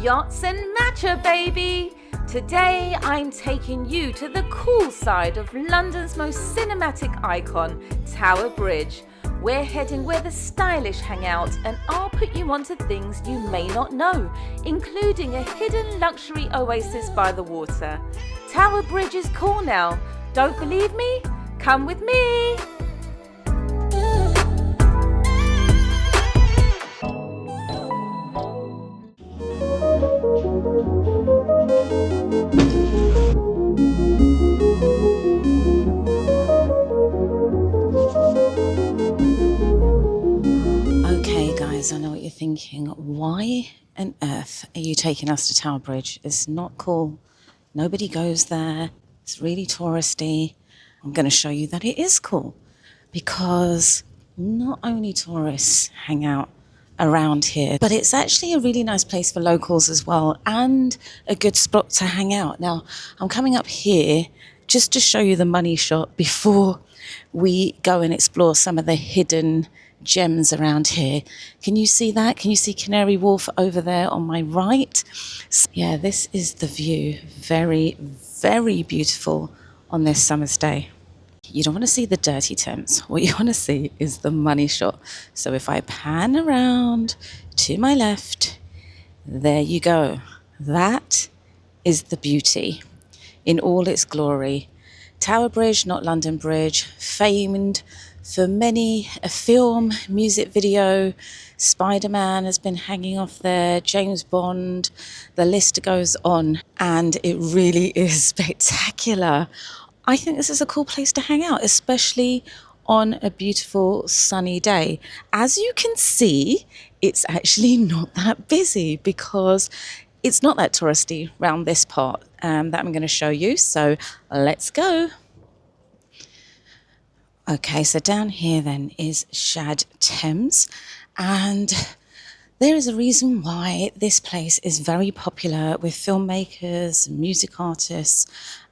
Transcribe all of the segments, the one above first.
Yachts and Matcha, baby! Today I'm taking you to the cool side of London's most cinematic icon, Tower Bridge. We're heading where the stylish hang out, and I'll put you onto things you may not know, including a hidden luxury oasis by the water. Tower Bridge is cool now. Don't believe me? Come with me! Okay guys, I know what you're thinking. Why on earth are you taking us to Tower Bridge? It's not cool. Nobody goes there. It's really touristy. I'm going to show you that it is cool, because not only tourists hang out around here, but it's actually a really nice place for locals as well, and a good spot to hang out. Now, I'm coming up here just to show you the money shot before we go and explore some of the hidden gems around here. Can you see that? Can you see Canary Wharf over there on my right? Yeah, this is the view. Very, very beautiful on this summer's day. You don't want to see the dirty Thames. What you want to see is the money shot. So if I pan around to my left, there you go. That is the beauty in all its glory. Tower Bridge, not London Bridge, famed for many a film, music video. Spider-Man has been hanging off there, James Bond, the list goes on, and it really is spectacular. I think this is a cool place to hang out, especially on a beautiful sunny day. As you can see, it's actually not that busy because it's not that touristy around this part that I'm going to show you. So let's go. Okay, so down here then is Shad Thames, and there is a reason why this place is very popular with filmmakers, music artists,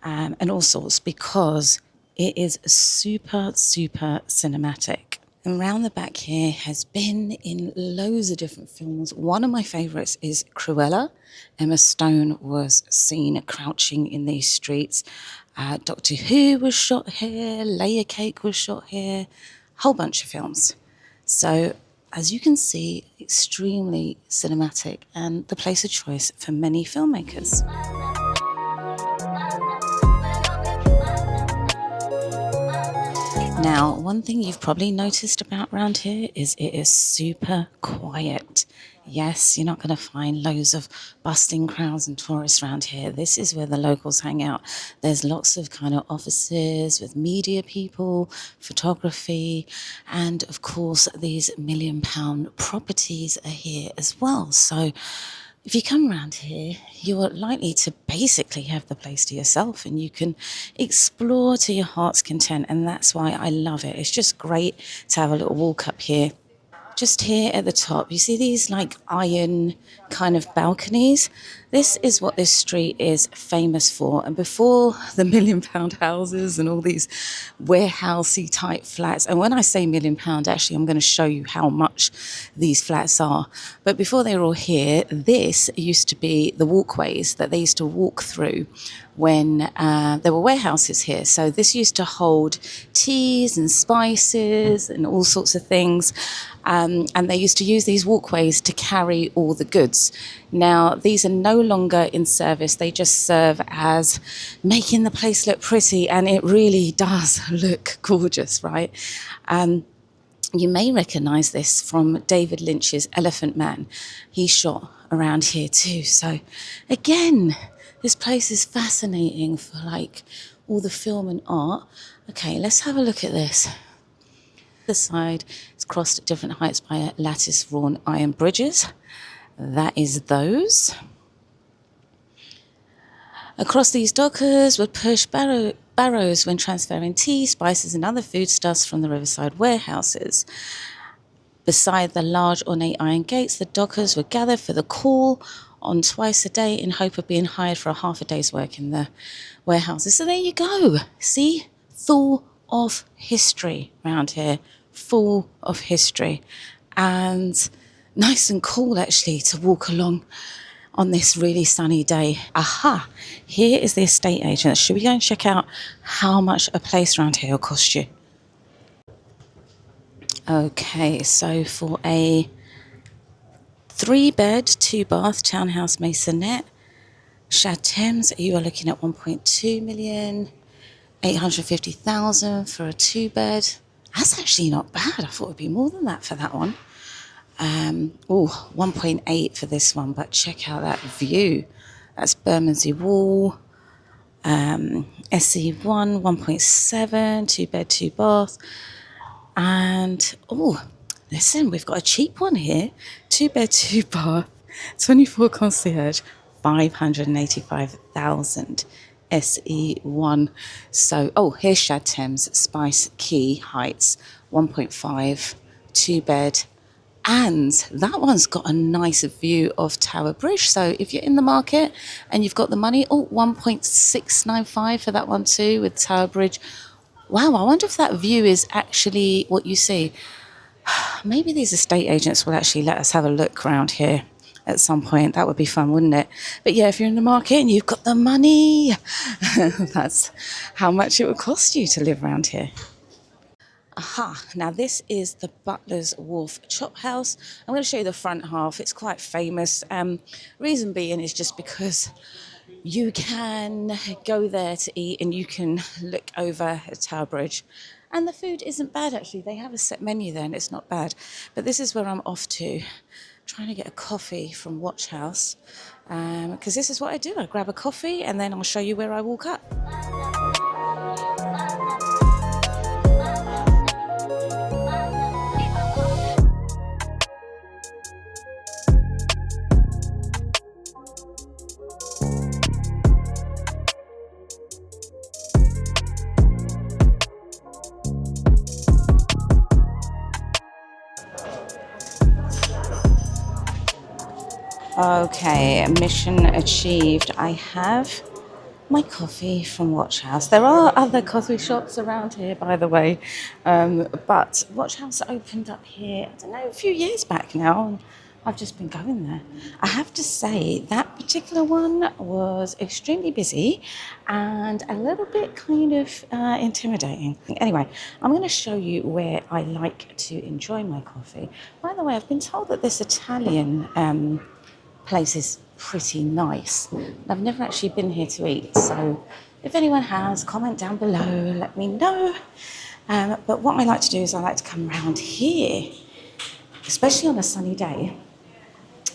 and all sorts, because it is super, super cinematic. And round the back here has been in loads of different films. One of my favourites is Cruella. Emma Stone was seen crouching in these streets. Doctor Who was shot here, Layer Cake was shot here, a whole bunch of films. So, as you can see, extremely cinematic and the place of choice for many filmmakers. Now, one thing you've probably noticed about around here is it is super quiet. Yes, you're not going to find loads of bustling crowds and tourists around here. This is where the locals hang out. There's lots of kind of offices with media people, photography, and of course these £1 million properties are here as well. So if you come around here, you're likely to basically have the place to yourself, and you can explore to your heart's content, and that's why I love it. It's just great to have a little walk up here. Just here at the top, you see these like iron kind of balconies. This is what this street is famous for. And before the £1 million houses and all these warehousey type flats, and when I say £1 million, actually I'm going to show you how much these flats are. But before they were all here, this used to be the walkways that they used to walk through when there were warehouses here. So this used to hold teas and spices and all sorts of things. And they used to use these walkways to carry all the goods. Now, these are no longer in service. They just serve as making the place look pretty, and it really does look gorgeous, right? You may recognise this from David Lynch's Elephant Man. He shot around here too. So again, this place is fascinating for like all the film and art. Okay, let's have a look at this. The side is crossed at different heights by lattice wrought iron bridges. That is those. Across these dockers were pushed barrows when transferring tea, spices and other foodstuffs from the Riverside warehouses. Beside the large ornate iron gates, the dockers were gathered for the call on twice a day in hope of being hired for a half a day's work in the warehouses. So there you go. See? Full of history around here. Full of history. And nice and cool, actually, to walk along on this really sunny day. Aha, here is the estate agent. Should we go and check out how much a place around here will cost you? Okay, so for a 3-bed, 2-bath townhouse masonette, Shad Thames, you are looking at 1.2 million, 850,000 for a 2-bed. That's actually not bad. I thought it would be more than that for that one. 1.8 for this one, but check out that view. That's Bermondsey Wall. SE1, 1.7, 2-bed, 2-bath. And, listen, we've got a cheap one here. 2-bed, 2-bath, 24 concierge, 585,000. SE1. So, here's Shad Thames, Spice Quay Heights, 1.5, 2-bed. And that one's got a nice view of Tower Bridge. So if you're in the market and you've got the money, 1.695 for that one too with Tower Bridge. Wow, I wonder if that view is actually what you see. Maybe these estate agents will actually let us have a look around here at some point. That would be fun, wouldn't it? But yeah, if you're in the market and you've got the money, that's how much it would cost you to live around here. Aha, now this is the Butler's Wharf Chop House. I'm going to show you the front half. It's quite famous. Reason being is just because you can go there to eat and you can look over at Tower Bridge. And the food isn't bad, actually. They have a set menu there and it's not bad. But this is where I'm off to, trying to get a coffee from WatchHouse. Because this is what I do. I grab a coffee and then I'll show you where I walk up. Okay, mission achieved. I have my coffee from WatchHouse. There are other coffee shops around here, by the way, but WatchHouse opened up here, I don't know, a few years back now, and I've just been going there. I have to say that particular one was extremely busy and a little bit kind of intimidating. Anyway, I'm going to show you where I like to enjoy my coffee. By the way, I've been told that this Italian place is pretty nice. I've never actually been here to eat, so if anyone has, comment down below, let me know. But what I like to do is I like to come around here, especially on a sunny day,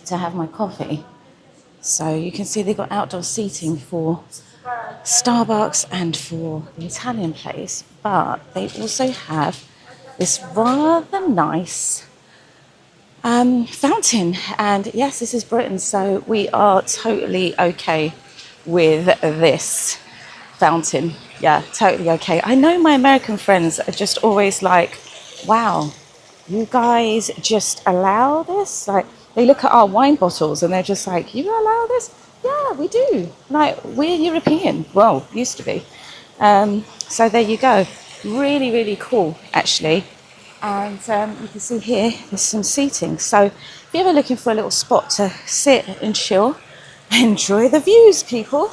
to have my coffee. So you can see they've got outdoor seating for Starbucks and for the Italian place, but they also have this rather nice fountain. And yes, this is Britain, so we are totally okay with this fountain. Yeah, totally okay. I know my American friends are just always like, wow, you guys just allow this? Like, they look at our wine bottles and they're just like, you allow this? Yeah, we do. Like, we're European. Well, used to be. So there you go. Really, really cool, actually. And you can see here, there's some seating. So if you're ever looking for a little spot to sit and chill, enjoy the views, people.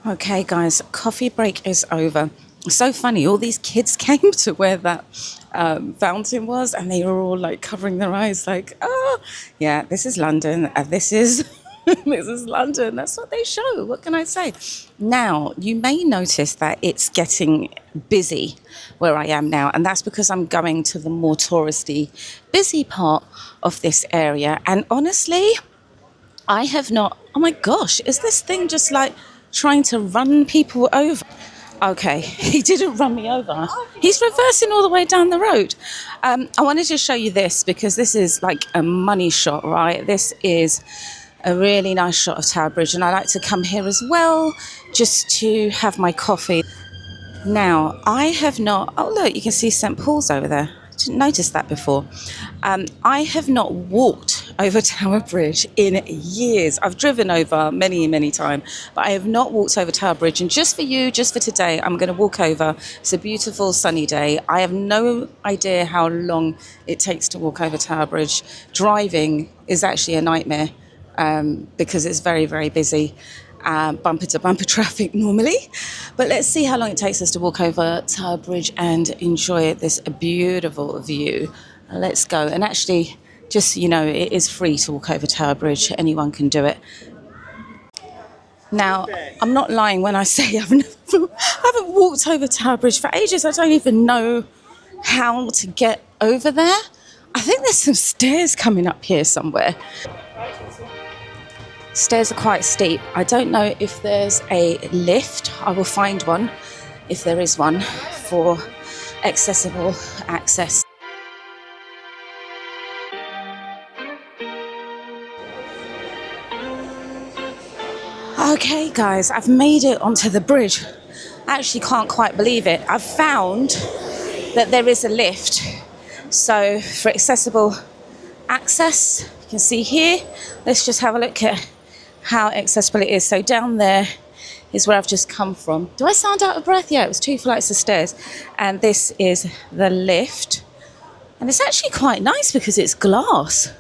Okay, guys, coffee break is over. It's so funny, all these kids came to where that fountain was, and they were all like covering their eyes like, oh, yeah, this is London, this is this is London. That's what they show. What can I say? Now, you may notice that it's getting busy where I am now, and that's because I'm going to the more touristy, busy part of this area. And honestly, I have not, oh my gosh, is this thing just like trying to run people over? Okay, he didn't run me over. He's reversing all the way down the road. I wanted to show you this because this is like a money shot, right? This is a really nice shot of Tower Bridge, and I like to come here as well just to have my coffee. Now, I have not, oh look, you can see St Paul's over there. I didn't notice that before. I have not walked over Tower Bridge in years. I've driven over many, many times, but I have not walked over Tower Bridge. And just for you, just for today, I'm going to walk over. It's a beautiful sunny day. I have no idea how long it takes to walk over Tower Bridge. Driving is actually a nightmare. because it's very, very busy, bumper to bumper traffic normally. But let's see how long it takes us to walk over Tower Bridge and enjoy this beautiful view. Let's go. And actually, just so you know, it is free to walk over Tower Bridge. Anyone can do it. Now, I'm not lying when I say I haven't walked over Tower Bridge for ages. I don't even know how to get over there. I think there's some stairs coming up here somewhere. Stairs are quite steep. I don't know if there's a lift. I will find one, if there is one, for accessible access. Okay, guys, I've made it onto the bridge. I actually can't quite believe it. I've found that there is a lift. So for accessible access, you can see here, let's just have a look at how accessible it is. So down there is where I've just come from. Do I sound out of breath? Yeah, it was 2 flights of stairs. And this is the lift. And it's actually quite nice because it's glass.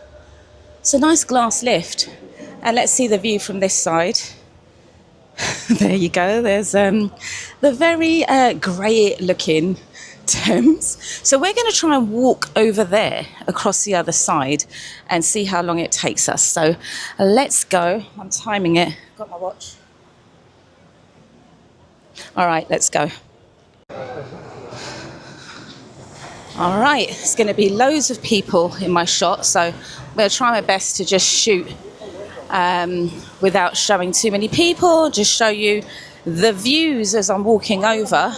It's a nice glass lift. And let's see the view from this side. There you go. There's the very grey looking Thames. So we're going to try and walk over there across the other side and see how long it takes us. So let's go. I'm timing it. Got my watch. All right, let's go. All right, it's going to be loads of people in my shot, so I'm going to try my best to just shoot without showing too many people, just show you the views as I'm walking over.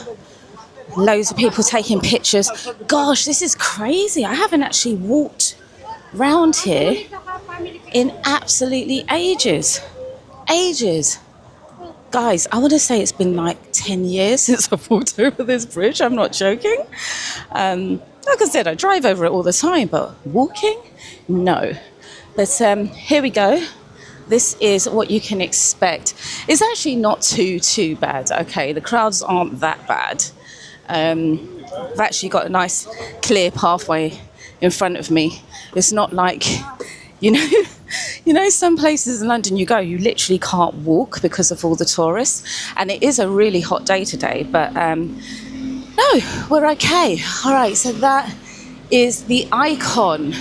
Loads of people taking pictures. Gosh, this is crazy. I haven't actually walked round here in absolutely ages. Guys, I want to say it's been like 10 years since I've walked over this bridge. I'm not joking. Like I said, I drive over it all the time, but walking? No. But here we go. This is what you can expect. It's actually not too bad, okay? The crowds aren't that bad. I've actually got a nice clear pathway in front of me. It's not like, you know, some places in London you literally can't walk because of all the tourists. And it is a really hot day today, but no, we're okay. All right, so that is the icon.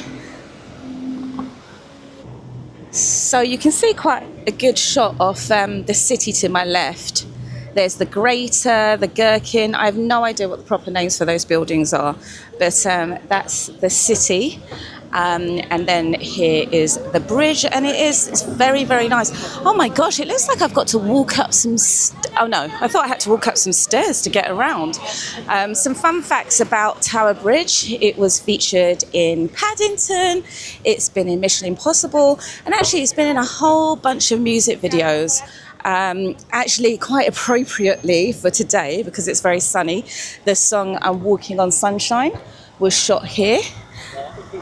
So you can see quite a good shot of the city to my left. There's the Greater, the Gherkin. I have no idea what the proper names for those buildings are, but that's the city. And then here is the bridge, and it's very, very nice. Oh my gosh, it looks like I've got to walk up some... oh no, I thought I had to walk up some stairs to get around. Some fun facts about Tower Bridge. It was featured in Paddington, it's been in Mission Impossible, and actually it's been in a whole bunch of music videos. Actually, quite appropriately for today, because it's very sunny, the song I'm Walking on Sunshine was shot here.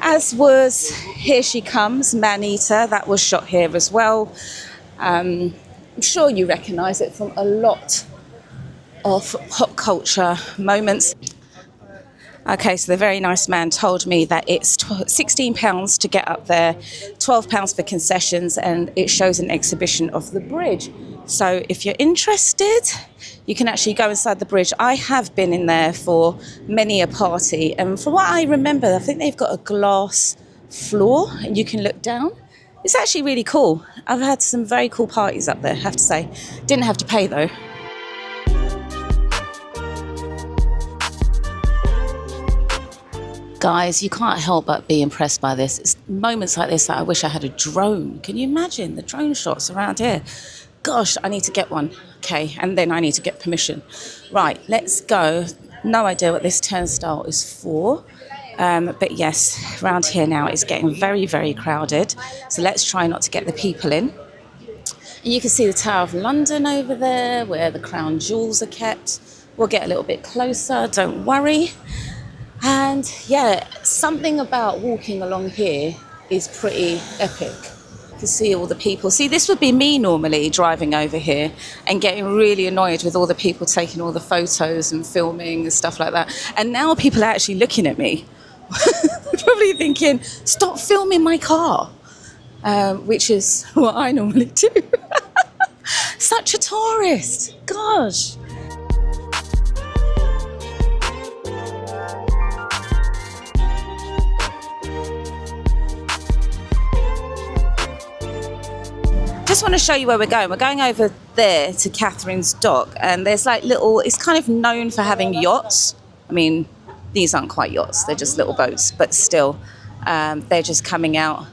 As was Here She Comes, Man-Eater, that was shot here as well. I'm sure you recognise it from a lot of pop culture moments. Okay, so the very nice man told me that it's £16 to get up there, £12 for concessions, and it shows an exhibition of the bridge. So if you're interested, you can actually go inside the bridge. I have been in there for many a party, and from what I remember, I think they've got a glass floor and you can look down. It's actually really cool. I've had some very cool parties up there, I have to say. Didn't have to pay though. Guys, you can't help but be impressed by this. It's moments like this that I wish I had a drone. Can you imagine the drone shots around here? Gosh, I need to get one. Okay, and then I need to get permission. Right, let's go. No idea what this turnstile is for. But yes, around here now it's getting very, very crowded. So let's try not to get the people in. And you can see the Tower of London over there where the crown jewels are kept. We'll get a little bit closer, don't worry. And yeah, something about walking along here is pretty epic. To see all the people. See, this would be me normally driving over here and getting really annoyed with all the people taking all the photos and filming and stuff like that. And now people are actually looking at me. They're probably thinking, stop filming my car. which is what I normally do. Such a tourist, gosh. Just want to show you where we're going. We're going over there to Katharine's Dock, and there's like little, it's kind of known for having yachts. I mean, these aren't quite yachts, they're just little boats, but still, they're just coming out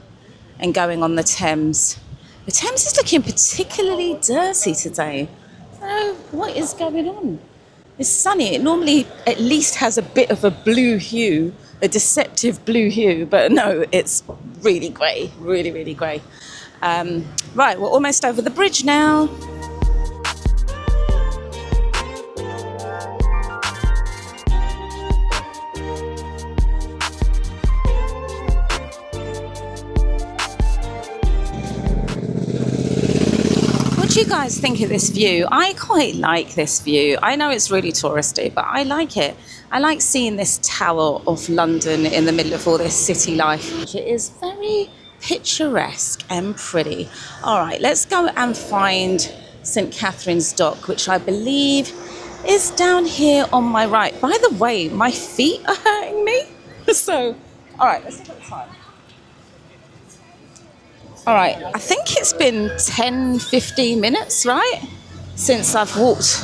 and going on the Thames. The Thames is looking particularly dirty today. I don't know what is going on. It's sunny. It normally at least has a bit of a blue hue, a deceptive blue hue, but no, it's really grey, really, really grey. Right, we're almost over the bridge now. What do you guys think of this view? I quite like this view. I know it's really touristy, but I like it. I like seeing this tower of London in the middle of all this city life. It is very picturesque and pretty. All right, let's go and find St Katharine's Dock, which I believe is down here on my right. By the way, my feet are hurting me. So, all right, let's look at the time. All right, I think it's been 10, 15 minutes, right? Since I've walked.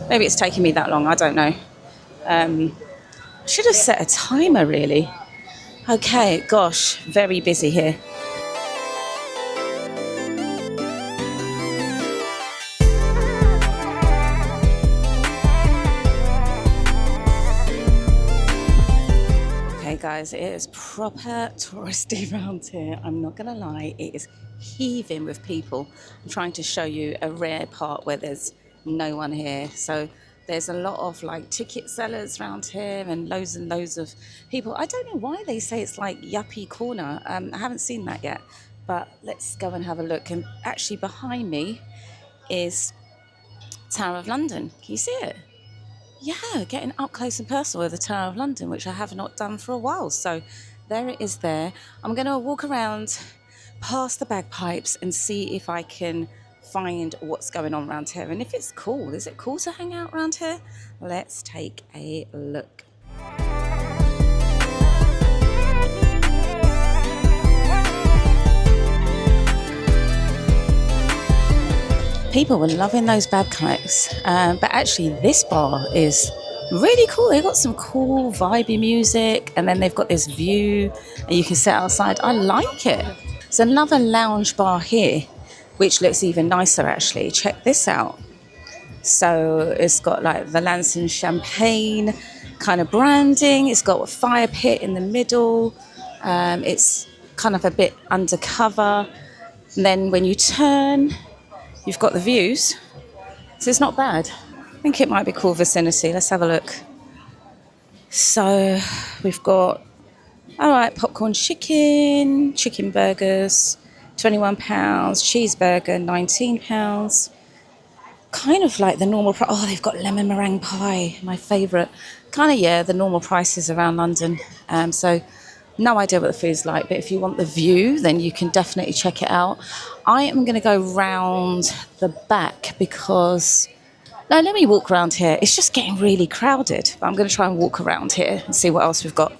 Maybe it's taken me that long, I don't know. I should have set a timer, really. Okay, gosh, very busy here. Guys, it is proper touristy around here. I'm not gonna lie, it is heaving with people. I'm trying to show you a rare part where there's no one here. So there's a lot of like ticket sellers around here and loads of people. I don't know why they say it's like yuppie corner. I haven't seen that yet, but let's go and have a look. And actually behind me is Tower of London. Can you see it? Yeah, getting up close and personal with the Tower of London, which I have not done for a while. So there it is there. I'm going to walk around past the bagpipes and see if I can find what's going on around here. And if it's cool, is it cool to hang out around here? Let's take a look. People were loving those bagpipes, but actually this bar is really cool. They've got some cool vibey music, and then they've got this view and you can sit outside. I like it. There's another lounge bar here which looks even nicer actually. Check this out. So it's got like the Lansing champagne kind of branding. It's got a fire pit in the middle. It's kind of a bit undercover, and then when you turn, you've got the views, so it's not bad. I think it might be cool vicinity. Let's have a look. So we've got, all right, popcorn chicken burgers, £21, cheeseburger, £19. Kind of like the normal price. Oh, they've got lemon meringue pie, my favourite. Kind of, yeah, the normal prices around London. So no idea what the food's like, but if you want the view, then you can definitely check it out. I am going to go round the back because... No, let me walk around here. It's just getting really crowded, but I'm going to try and walk around here and see what else we've got.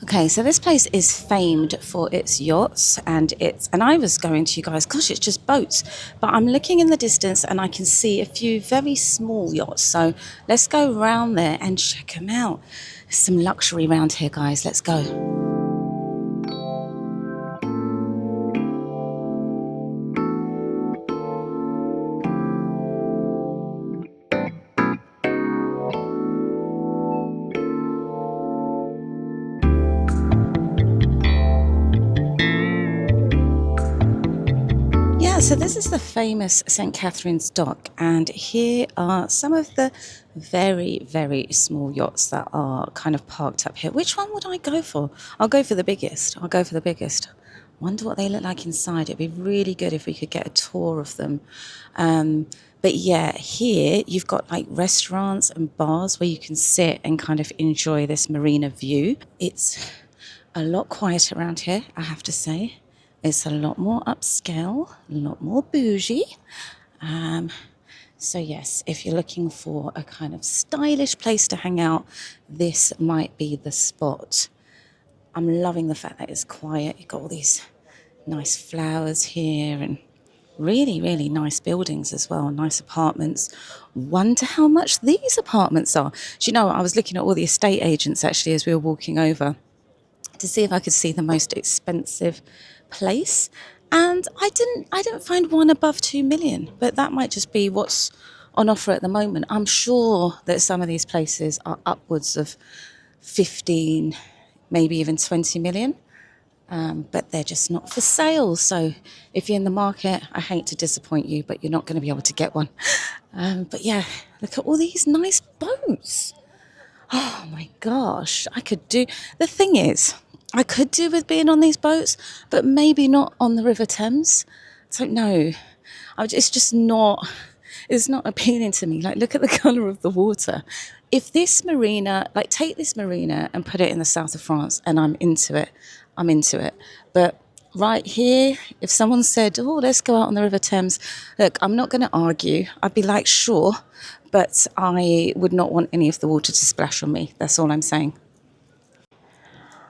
Okay, so this place is famed for its yachts, and I was going to you guys, gosh, it's just boats, but I'm looking in the distance and I can see a few very small yachts. So let's go around there and check them out. There's some luxury around here, guys. Let's go. So this is the famous St Katharine's Dock, and here are some of the very, very small yachts that are kind of parked up here. Which one would I go for? I'll go for the biggest. Wonder what they look like inside. It'd be really good if we could get a tour of them. But yeah, here you've got like restaurants and bars where you can sit and kind of enjoy this marina view. It's a lot quieter around here, I have to say. It's a lot more upscale, a lot more bougie. So yes, if you're looking for a kind of stylish place to hang out, this might be the spot. I'm loving the fact that it's quiet. You've got all these nice flowers here and really, really nice buildings as well, nice apartments. Wonder how much these apartments are. Do you know, I was looking at all the estate agents actually as we were walking over to see if I could see the most expensive place. And I didn't find one above 2 million, but that might just be what's on offer at the moment. I'm sure that some of these places are upwards of 15, maybe even 20 million. But they're just not for sale. So if you're in the market, I hate to disappoint you, but you're not going to be able to get one. But yeah, look at all these nice boats. Oh my gosh, the thing is, I could do with being on these boats, but maybe not on the River Thames. I don't know. It's not appealing to me. Like, look at the colour of the water. If this marina, like take this marina and put it in the south of France and I'm into it. But right here, if someone said, oh, let's go out on the River Thames, look, I'm not going to argue. I'd be like, sure, but I would not want any of the water to splash on me. That's all I'm saying.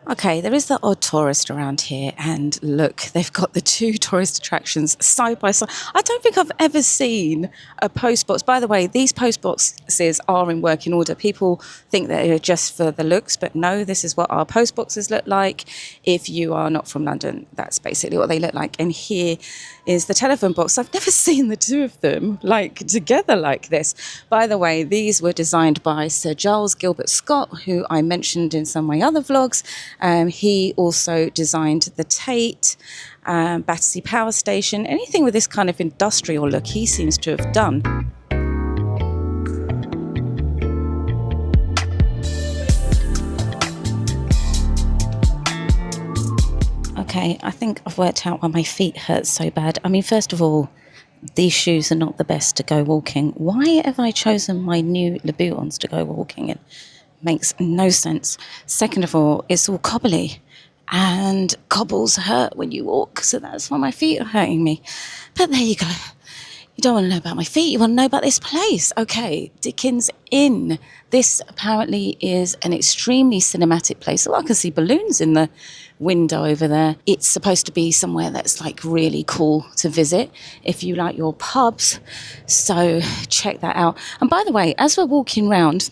Okay, there is the odd tourist around here, and look, they've got the two tourist attractions side by side. I don't think I've ever seen a post box. By the way, these post boxes are in working order. People think that they're just for the looks, but no, this is what our post boxes look like. If you are not from London, that's basically what they look like. And here is the telephone box. I've never seen the two of them like together like this. By the way, these were designed by Sir Giles Gilbert Scott, who I mentioned in some of my other vlogs. He also designed the Tate, Battersea Power Station, anything with this kind of industrial look he seems to have done. Okay, I think I've worked out why my feet hurt so bad. I mean, first of all, these shoes are not the best to go walking. Why have I chosen my new Louboutins to go walking in? Makes no sense. Second of all, it's all cobbly and cobbles hurt when you walk, so that's why my feet are hurting me. But there you go. You don't want to know about my feet, you want to know about this place. Okay, Dickens Inn. This apparently is an extremely cinematic place. Oh, I can see balloons in the window over there. It's supposed to be somewhere that's like really cool to visit if you like your pubs. So check that out. And by the way, as we're walking around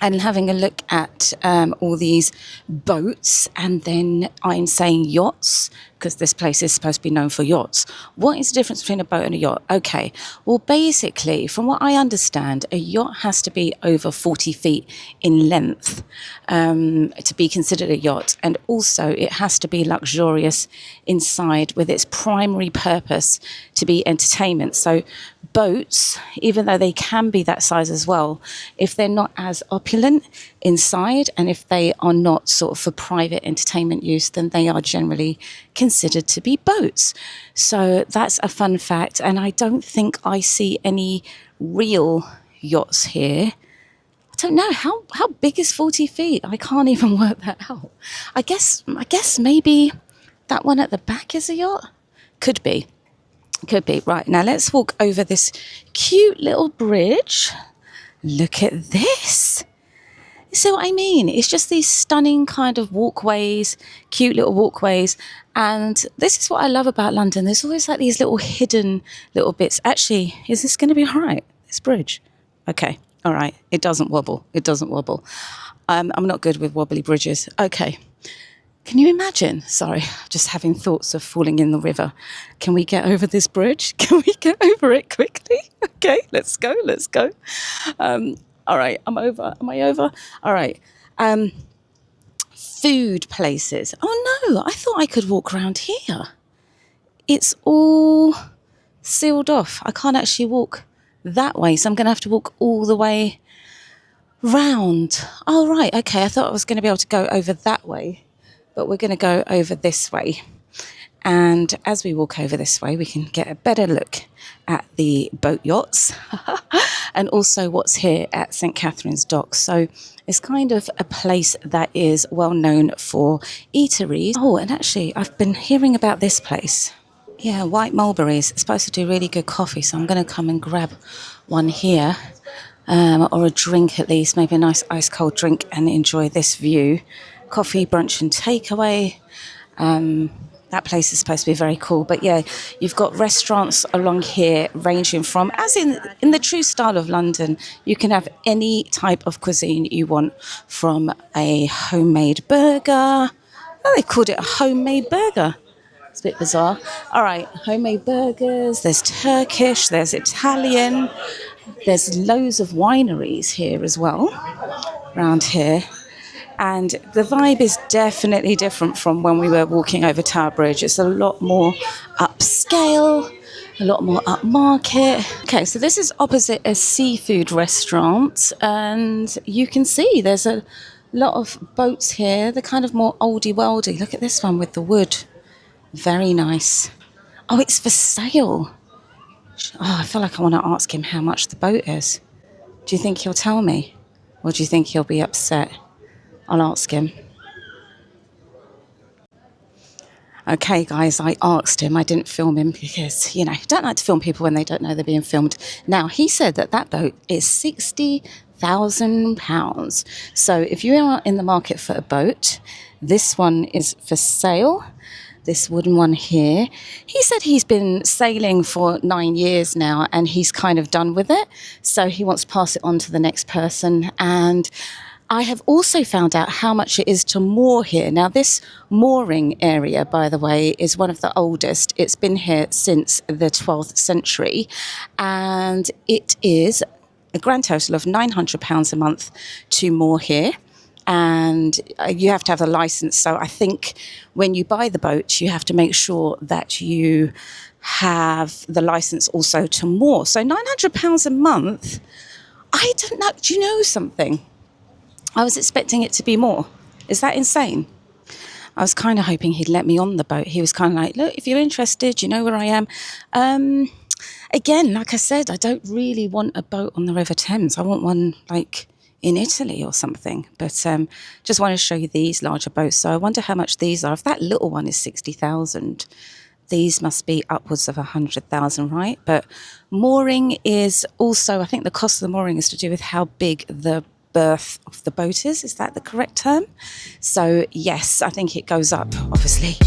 and having a look at all these boats, and then I'm saying yachts, because this place is supposed to be known for yachts. What is the difference between a boat and a yacht? Okay, well, basically, from what I understand, a yacht has to be over 40 feet in length to be considered a yacht. And also, it has to be luxurious inside with its primary purpose to be entertainment. So boats, even though they can be that size as well, if they're not as opulent inside and if they are not sort of for private entertainment use, then they are generally considered to be boats. So that's a fun fact. And I don't think I see any real yachts here. I don't know, how big is 40 feet? I can't even work that out. I guess maybe that one at the back is a yacht? Could be. Right, now let's walk over this cute little bridge. Look at this. See what I mean? It's just these stunning kind of walkways, cute little walkways. And this is what I love about London. There's always like these little hidden little bits. Actually, is this going to be all right, this bridge? Okay, all right. It doesn't wobble. I'm not good with wobbly bridges. Okay. Can you imagine? Sorry, just having thoughts of falling in the river. Can we get over this bridge? Can we get over it quickly? Okay, let's go. All right, am I over? All right. Food places. Oh no, I thought I could walk around here. It's all sealed off. I can't actually walk that way, so I'm going to have to walk all the way round. Oh, right, okay, I thought I was going to be able to go over that way, but we're going to go over this way. And as we walk over this way, we can get a better look at the boat yachts and also what's here at St Katharine's Docks. So it's kind of a place that is well known for eateries. Oh, and actually, I've been hearing about this place. Yeah, White Mulberries. It's supposed to do really good coffee, so I'm going to come and grab one here, or a drink at least, maybe a nice ice cold drink, and enjoy this view. Coffee, brunch and takeaway. That place is supposed to be very cool. But yeah, you've got restaurants along here ranging from, as in the true style of London, you can have any type of cuisine you want, from a homemade burger. Oh, they called it a homemade burger. It's a bit bizarre. All right, homemade burgers, there's Turkish, there's Italian, there's loads of wineries here as well, around here. And the vibe is definitely different from when we were walking over Tower Bridge. It's a lot more upscale, a lot more upmarket. Okay, so this is opposite a seafood restaurant, and you can see there's a lot of boats here. They're kind of more oldie-worldy. Look at this one with the wood. Very nice. Oh, it's for sale. Oh, I feel like I want to ask him how much the boat is. Do you think he'll tell me? Or do you think he'll be upset? I'll ask him. Okay, guys, I asked him. I didn't film him because, I don't like to film people when they don't know they're being filmed. Now, he said that boat is £60,000. So if you are in the market for a boat, this one is for sale. This wooden one here. He said he's been sailing for 9 years now and he's kind of done with it. So he wants to pass it on to the next person. And I have also found out how much it is to moor here. Now, this mooring area, by the way, is one of the oldest. It's been here since the 12th century, and it is a grand total of £900 a month to moor here. And you have to have a license. So I think when you buy the boat, you have to make sure that you have the license also to moor. So £900 a month, I don't know. Do you know something? I was expecting it to be more. Is that insane? I was kind of hoping he'd let me on the boat. He was kind of like, look, if you're interested, you know where I am. Again, like I said, I don't really want a boat on the River Thames. I want one like in Italy or something. But just want to show you these larger boats. So I wonder how much these are. If that little one is 60,000, these must be upwards of 100,000, right? But mooring is also, I think the cost of the mooring is to do with how big the berth of the boat is that the correct term? So yes, I think it goes up, obviously.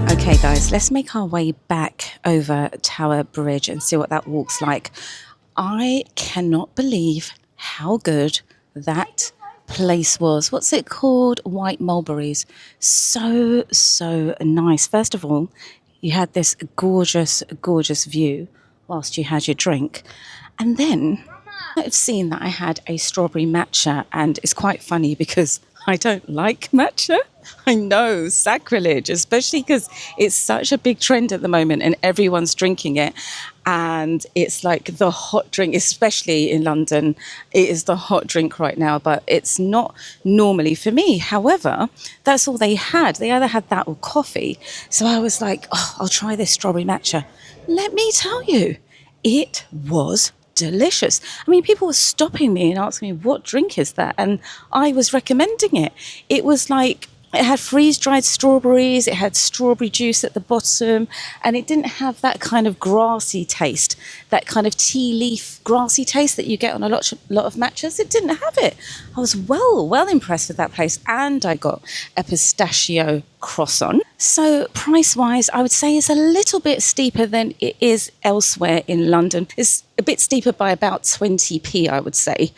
Okay guys, let's make our way back over Tower Bridge and see what that walk's like. I cannot believe how good that place was. What's it called? White Mulberries. So nice. First of all, you had this gorgeous view whilst you had your drink. And then I've seen that I had a strawberry matcha, and it's quite funny because I don't like matcha. I know, sacrilege, especially because it's such a big trend at the moment and everyone's drinking it. And it's like the hot drink, especially in London. It is the hot drink right now, but it's not normally for me. However, that's all they had. They either had that or coffee. So I was like, oh, I'll try this strawberry matcha. Let me tell you, it was delicious. I mean, people were stopping me and asking me, what drink is that? And I was recommending it. It was like, it had freeze-dried strawberries, it had strawberry juice at the bottom, and it didn't have that kind of grassy taste, that kind of tea leaf grassy taste that you get on a lot of matchas. It didn't have it. I was well impressed with that place, and I got a pistachio croissant. So price-wise, I would say it's a little bit steeper than it is elsewhere in London. It's a bit steeper by about 20p, I would say.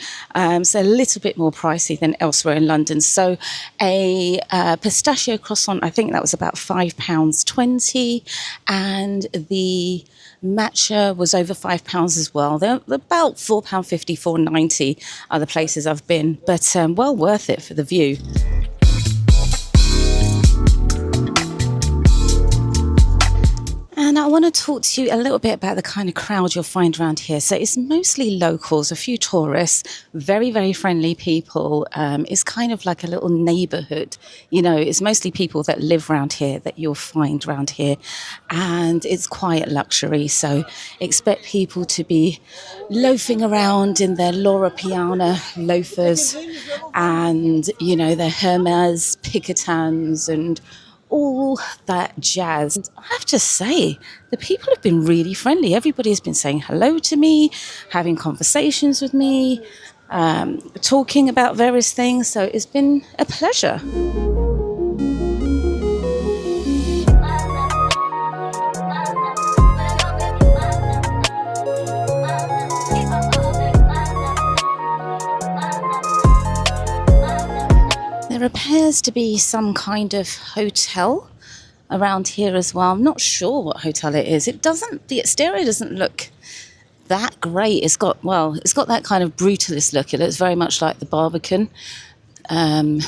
So a little bit more pricey than elsewhere in London. So a pistachio croissant, I think that was about £5.20, and the matcha was over £5 as well. They're about £4.50, £4.90 are the places I've been, but well worth it for the view. And I want to talk to you a little bit about the kind of crowd you'll find around here. So it's mostly locals, a few tourists, very friendly people. It's kind of like a little neighbourhood. You know, it's mostly people that live around here that you'll find around here. And it's quiet luxury. So expect people to be loafing around in their Laura Piana loafers and, you know, their Hermes Picotins and all that jazz. And I have to say, the people have been really friendly. Everybody has been saying hello to me, having conversations with me, talking about various things. So it's been a pleasure. There appears to be some kind of hotel around here as well. I'm not sure what hotel it is. The exterior doesn't look that great. It's got that kind of brutalist look. It looks very much like the Barbican. A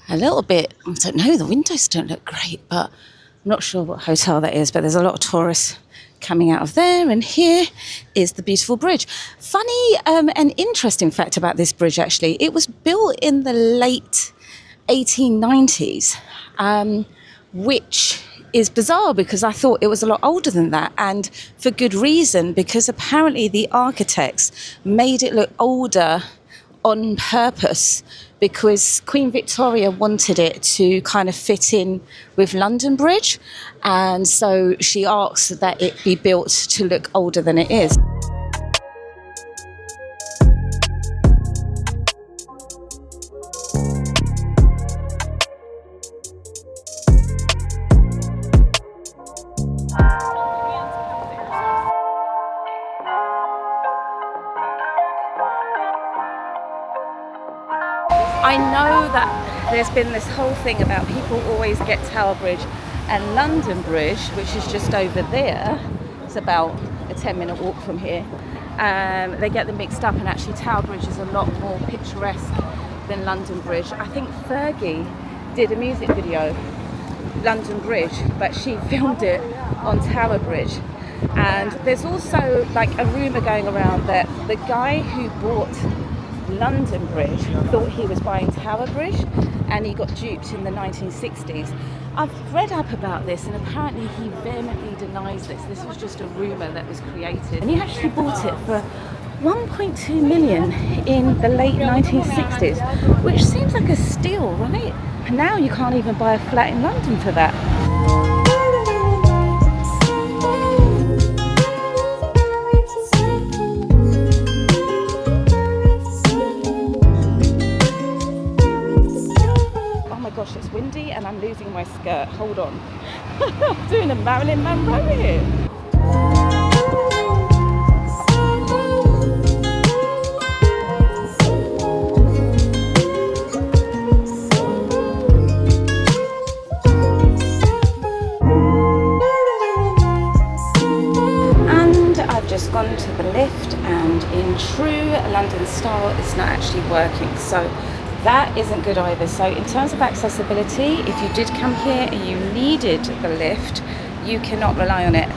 little bit, I don't know, the windows don't look great, but I'm not sure what hotel that is, but there's a lot of tourists coming out of there, and here is the beautiful bridge. Funny and interesting fact about this bridge, actually, it was built in the late 1890s, which is bizarre because I thought it was a lot older than that, and for good reason, because apparently the architects made it look older on purpose because Queen Victoria wanted it to kind of fit in with London Bridge, and so she asked that it be built to look older than it is. I know that there's been this whole thing about people always get Tower Bridge and London Bridge, which is just over there. It's about a 10-minute walk from here. They get them mixed up, and actually Tower Bridge is a lot more picturesque than London Bridge. I think Fergie did a music video, London Bridge, but she filmed it on Tower Bridge. And there's also like a rumour going around that the guy who bought London Bridge thought he was buying Tower Bridge, and he got duped in the 1960s. I've read up about this, and apparently he vehemently denies this. This was just a rumour that was created, and he actually bought it for 1.2 million in the late 1960s, which seems like a steal, right? Now you can't even buy a flat in London for that. Gosh, it's windy and I'm losing my skirt. Hold on. I'm doing a Marilyn Monroe here. And I've just gone to the lift, and in true London style, it's not actually working. So that isn't good either. So in terms of accessibility, if you did come here and you needed the lift, you cannot rely on it.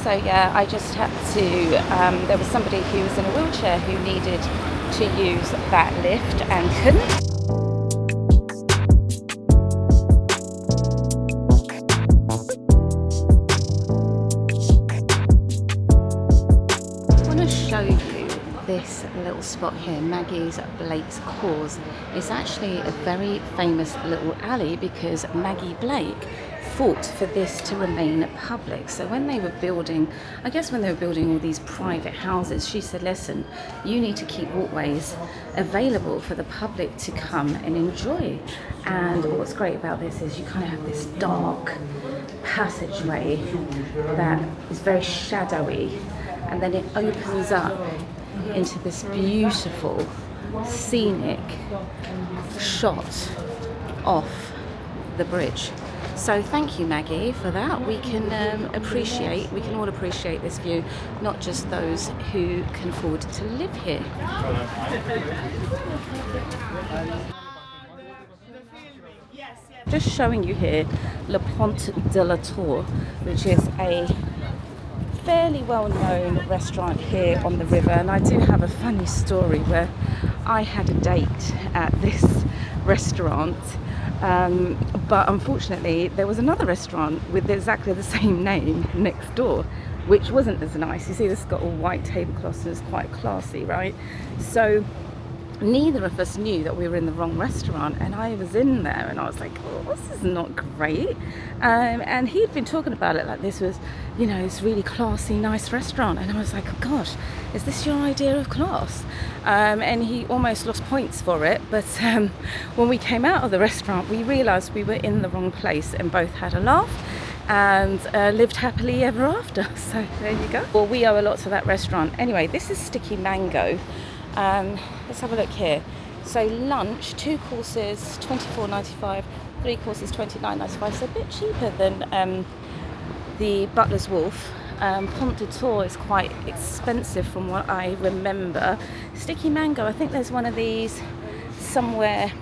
So yeah, I just had to, there was somebody who was in a wheelchair who needed to use that lift and couldn't. want to show you this little spot here, Maggie's Blake's Cause. It's actually a very famous little alley because Maggie Blake fought for this to remain public. So when they were building, I guess when they were building all these private houses, she said, listen, you need to keep walkways available for the public to come and enjoy. And what's great about this is you kind of have this dark passageway that is very shadowy, and then it opens up into this beautiful scenic shot off the bridge. So thank you, Maggie, for that. We can all appreciate this view, not just those who can afford to live here. Just showing you here Le Pont de la Tour, which is a fairly well-known restaurant here on the river, and I do have a funny story where I had a date at this restaurant, but unfortunately there was another restaurant with exactly the same name next door, which wasn't as nice. You see, this has got all white tablecloths and it's quite classy, right? So neither of us knew that we were in the wrong restaurant, and I was in there and I was like, oh, this is not great. And he'd been talking about it like this was, you know, this really classy, nice restaurant, and I was like, oh gosh, is this your idea of class? And he almost lost points for it, but when we came out of the restaurant we realised we were in the wrong place and both had a laugh and lived happily ever after. So there you go. Well, we owe a lot to that restaurant. Anyway, this is Sticky Mango. Let's have a look here. So lunch, 2 courses, $24.95, 3 courses, $29.95, so a bit cheaper than the Butler's Wolf. Pont de Tour is quite expensive from what I remember. Sticky Mango, I think there's one of these somewhere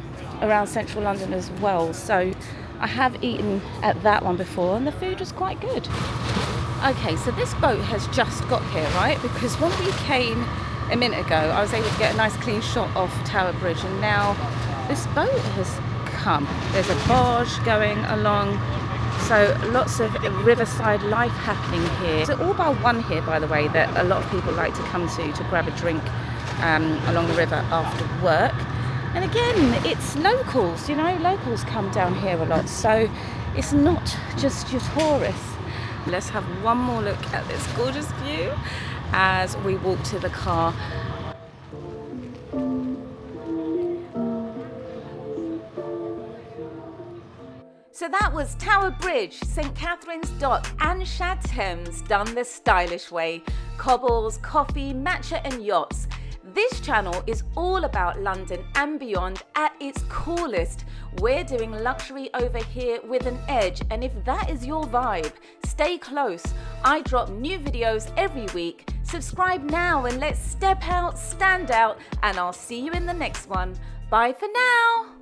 around central London as well. So I have eaten at that one before and the food was quite good. Okay, so this boat has just got here, right? Because when we came a minute ago, I was able to get a nice clean shot off Tower Bridge, and now this boat has come. There's a barge going along, so lots of riverside life happening here. So all bar one here, by the way, that a lot of people like to come to grab a drink along the river after work. And again, it's locals, you know, locals come down here a lot, so it's not just your tourists. Let's have one more look at this gorgeous view as we walk to the car. So that was Tower Bridge, St Katharine Docks and Shad Thames done the stylish way. Cobbles, coffee, matcha and yachts. This channel is all about London and beyond at its coolest. We're doing luxury over here with an edge, and if that is your vibe, stay close. I drop new videos every week. Subscribe now and let's step out, stand out, and I'll see you in the next one. Bye for now.